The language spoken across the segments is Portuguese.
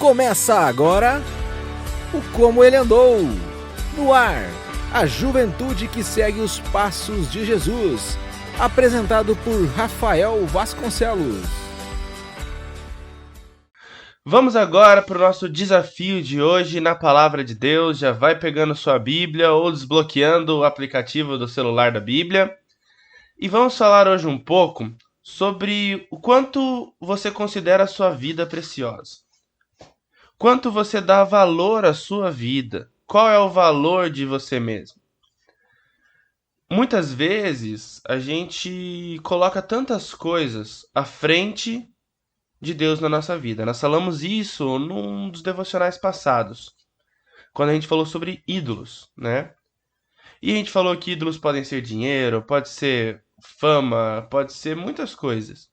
Começa agora o Como Ele Andou. No ar, a juventude que segue os passos de Jesus. Apresentado por Rafael Vasconcelos. Vamos agora para o nosso desafio de hoje na Palavra de Deus. Já vai pegando sua Bíblia ou desbloqueando o aplicativo do celular da Bíblia. E vamos falar hoje um pouco sobre o quanto você considera a sua vida preciosa. Quanto você dá valor à sua vida. Qual é o valor de você mesmo? Muitas vezes a gente coloca tantas coisas à frente de Deus na nossa vida. Nós falamos isso num dos devocionais passados, quando a gente falou sobre ídolos, né? E a gente falou que ídolos podem ser dinheiro, pode ser fama, pode ser muitas coisas.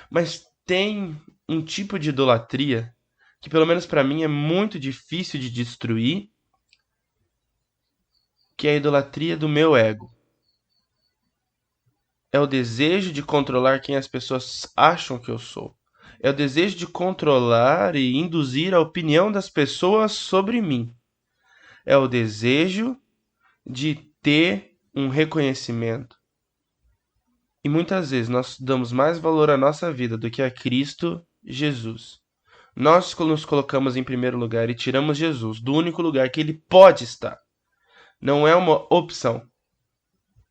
Mas tem um tipo de idolatria que, pelo menos para mim, é muito difícil de destruir, que é a idolatria do meu ego. É o desejo de controlar quem as pessoas acham que eu sou. É o desejo de controlar e induzir a opinião das pessoas sobre mim. É o desejo de ter um reconhecimento. E muitas vezes nós damos mais valor à nossa vida do que a Cristo Jesus. Nós nos colocamos em primeiro lugar e tiramos Jesus do único lugar que ele pode estar. Não é uma opção.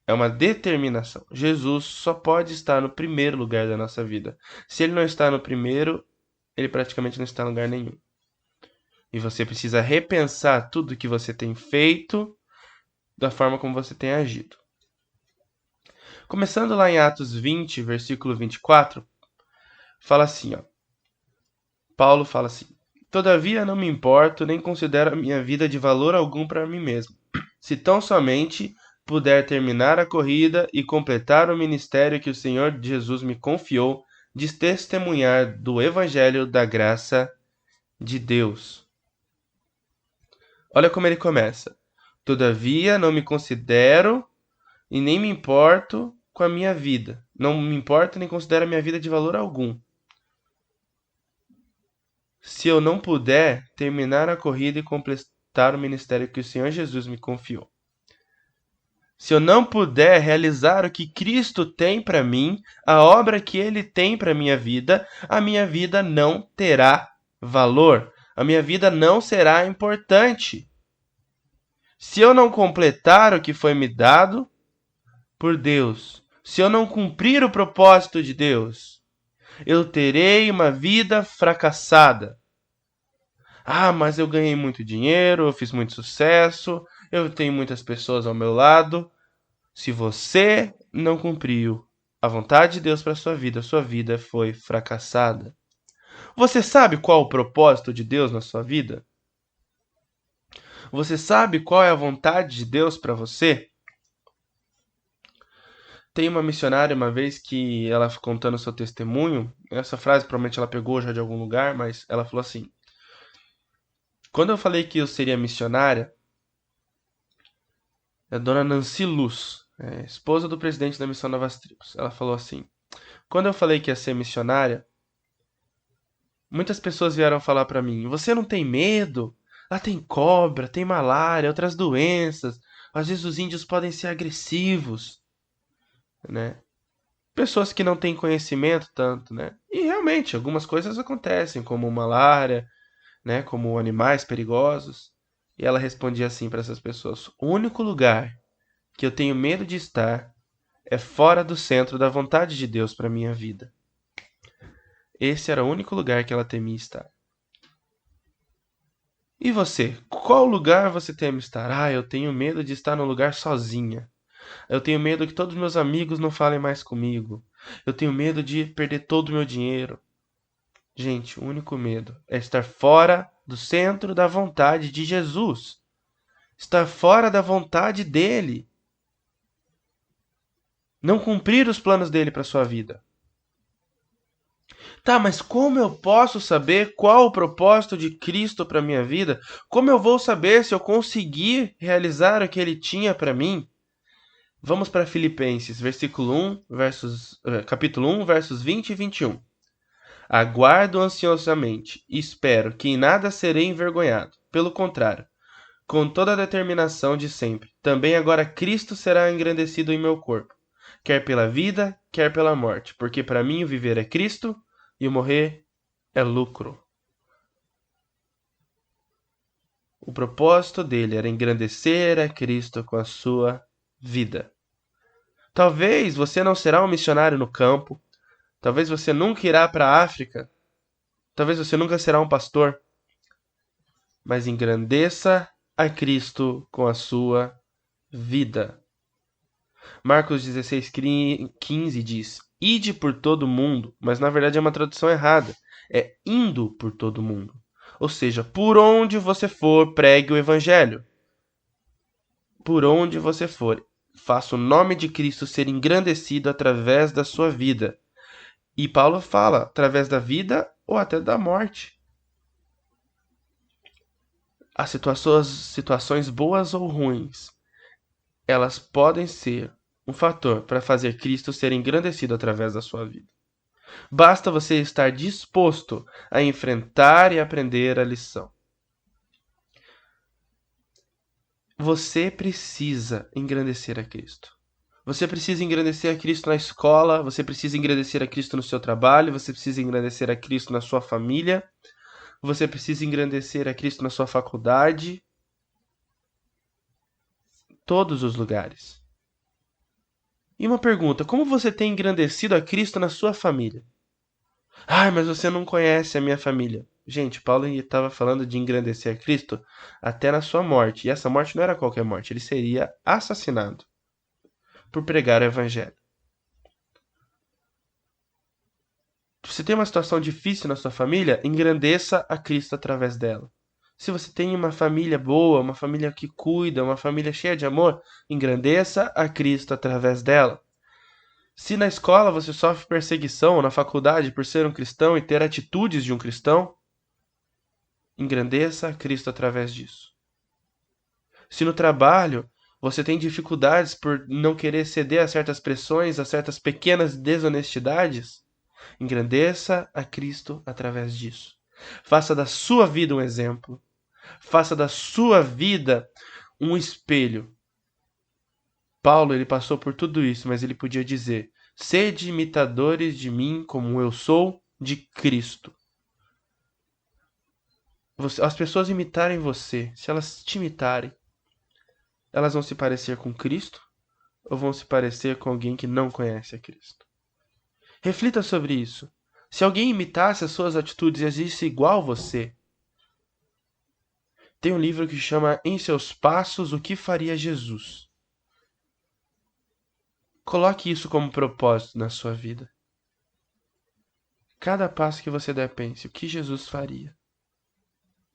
É uma determinação. Jesus só pode estar no primeiro lugar da nossa vida. Se ele não está no primeiro, ele praticamente não está em lugar nenhum. E você precisa repensar tudo que você tem feito da forma como você tem agido. Começando lá em Atos 20, versículo 24, fala assim, ó. Paulo fala assim: Todavia não me importo, nem considero a minha vida de valor algum para mim mesmo, se tão somente puder terminar a corrida e completar o ministério que o Senhor Jesus me confiou, de testemunhar do Evangelho da graça de Deus. Olha como ele começa. Todavia não me considero e nem me importo com a minha vida. Não me importo nem considero a minha vida de valor algum. Se eu não puder terminar a corrida e completar o ministério que o Senhor Jesus me confiou. Se eu não puder realizar o que Cristo tem para mim, a obra que Ele tem para a minha vida não terá valor. A minha vida não será importante. Se eu não completar o que foi me dado por Deus, se eu não cumprir o propósito de Deus, eu terei uma vida fracassada. Ah, mas eu ganhei muito dinheiro, eu fiz muito sucesso, eu tenho muitas pessoas ao meu lado. Se você não cumpriu a vontade de Deus para sua vida foi fracassada. Você sabe qual o propósito de Deus na sua vida? Você sabe qual é a vontade de Deus para você? Tem uma missionária uma vez que ela contando seu testemunho, essa frase provavelmente ela pegou já de algum lugar, mas ela falou assim: quando eu falei que eu seria missionária, a dona Nancy Luz, esposa do presidente da Missão Novas Tribos, ela falou assim: quando eu falei que ia ser missionária, muitas pessoas vieram falar para mim: você não tem medo? Lá tem cobra, tem malária, outras doenças. Às vezes os índios podem ser agressivos, né? Pessoas que não têm conhecimento tanto, né? E realmente algumas coisas acontecem, como malária, né? Como animais perigosos. E ela respondia assim para essas pessoas: o único lugar que eu tenho medo de estar é fora do centro da vontade de Deus para minha vida. Esse era o único lugar que ela temia estar. E você? Qual lugar você teme estar? Ah, eu tenho medo de estar num lugar sozinha. Eu tenho medo que todos meus amigos não falem mais comigo. Eu tenho medo de perder todo o meu dinheiro. Gente, o único medo é estar fora do centro da vontade de Jesus. Estar fora da vontade dele. Não cumprir os planos dele para sua vida. Tá, mas como eu posso saber qual o propósito de Cristo para minha vida? Como eu vou saber se eu conseguir realizar o que ele tinha para mim? Vamos para Filipenses, capítulo 1, versos 20 e 21. Aguardo ansiosamente e espero que em nada serei envergonhado. Pelo contrário, com toda a determinação de sempre, também agora Cristo será engrandecido em meu corpo, quer pela vida, quer pela morte, porque para mim o viver é Cristo e o morrer é lucro. O propósito dele era engrandecer a Cristo com a sua vida. Talvez você não será um missionário no campo, talvez você nunca irá para a África, talvez você nunca será um pastor, mas engrandeça a Cristo com a sua vida. Marcos 16:15 diz: Ide por todo mundo, mas na verdade é uma tradução errada. É indo por todo mundo. Ou seja, por onde você for, pregue o evangelho. Por onde você for, faça o nome de Cristo ser engrandecido através da sua vida. E Paulo fala, através da vida ou até da morte. As situações boas ou ruins, elas podem ser um fator para fazer Cristo ser engrandecido através da sua vida. Basta você estar disposto a enfrentar e aprender a lição. Você precisa engrandecer a Cristo. Você precisa engrandecer a Cristo na escola, você precisa engrandecer a Cristo no seu trabalho, você precisa engrandecer a Cristo na sua família, você precisa engrandecer a Cristo na sua faculdade, todos os lugares. E uma pergunta: como você tem engrandecido a Cristo na sua família? Mas você não conhece a minha família. Gente, Paulo estava falando de engrandecer a Cristo até na sua morte. E essa morte não era qualquer morte, ele seria assassinado por pregar o evangelho. Se tem uma situação difícil na sua família, engrandeça a Cristo através dela. Se você tem uma família boa, uma família que cuida, uma família cheia de amor, engrandeça a Cristo através dela. Se na escola você sofre perseguição, ou na faculdade por ser um cristão e ter atitudes de um cristão, engrandeça a Cristo através disso. Se no trabalho você tem dificuldades por não querer ceder a certas pressões, a certas pequenas desonestidades, engrandeça a Cristo através disso. Faça da sua vida um exemplo. Faça da sua vida um espelho. Paulo, ele passou por tudo isso, mas ele podia dizer: sede imitadores de mim como eu sou de Cristo. As pessoas imitarem você, se elas te imitarem, elas vão se parecer com Cristo ou vão se parecer com alguém que não conhece a Cristo? Reflita sobre isso. Se alguém imitasse as suas atitudes e agisse igual a você, tem um livro que chama Em Seus Passos, o que faria Jesus? Coloque isso como propósito na sua vida. Cada passo que você der, pense: o que Jesus faria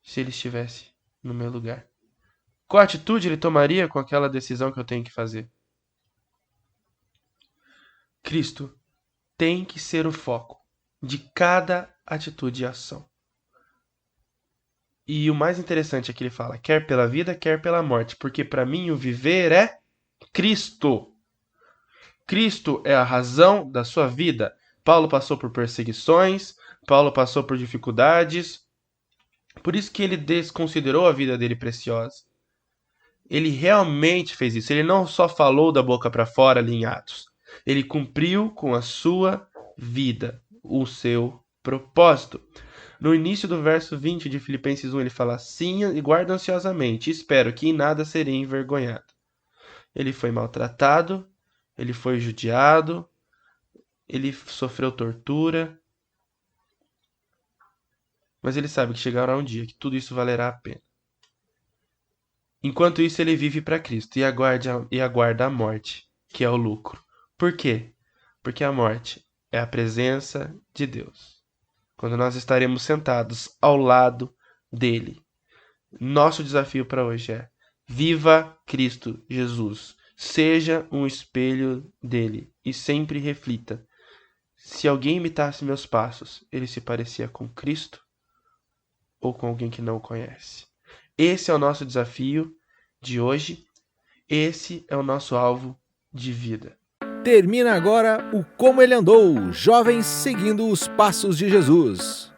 se ele estivesse no meu lugar? Qual atitude ele tomaria com aquela decisão que eu tenho que fazer? Cristo tem que ser o foco de cada atitude e ação. E o mais interessante é que ele fala: quer pela vida, quer pela morte, porque para mim o viver é Cristo. Cristo é a razão da sua vida. Paulo passou por perseguições, Paulo passou por dificuldades, por isso que ele desconsiderou a vida dele preciosa. Ele realmente fez isso. Ele não só falou da boca para fora ali em Atos. Ele cumpriu com a sua vida o seu propósito. No início do verso 20 de Filipenses 1, ele fala: sim, e guarda ansiosamente, espero que em nada serei envergonhado. Ele foi maltratado, ele foi judiado, ele sofreu tortura, mas ele sabe que chegará um dia que tudo isso valerá a pena. Enquanto isso, ele vive para Cristo e aguarda a morte, que é o lucro. Por quê? Porque a morte é a presença de Deus. Quando nós estaremos sentados ao lado dele. Nosso desafio para hoje é: viva Cristo Jesus. Seja um espelho dele e sempre reflita: se alguém imitasse meus passos, ele se parecia com Cristo ou com alguém que não o conhece? Esse é o nosso desafio de hoje. Esse é o nosso alvo de vida. Termina agora o Como Ele Andou, jovens seguindo os passos de Jesus.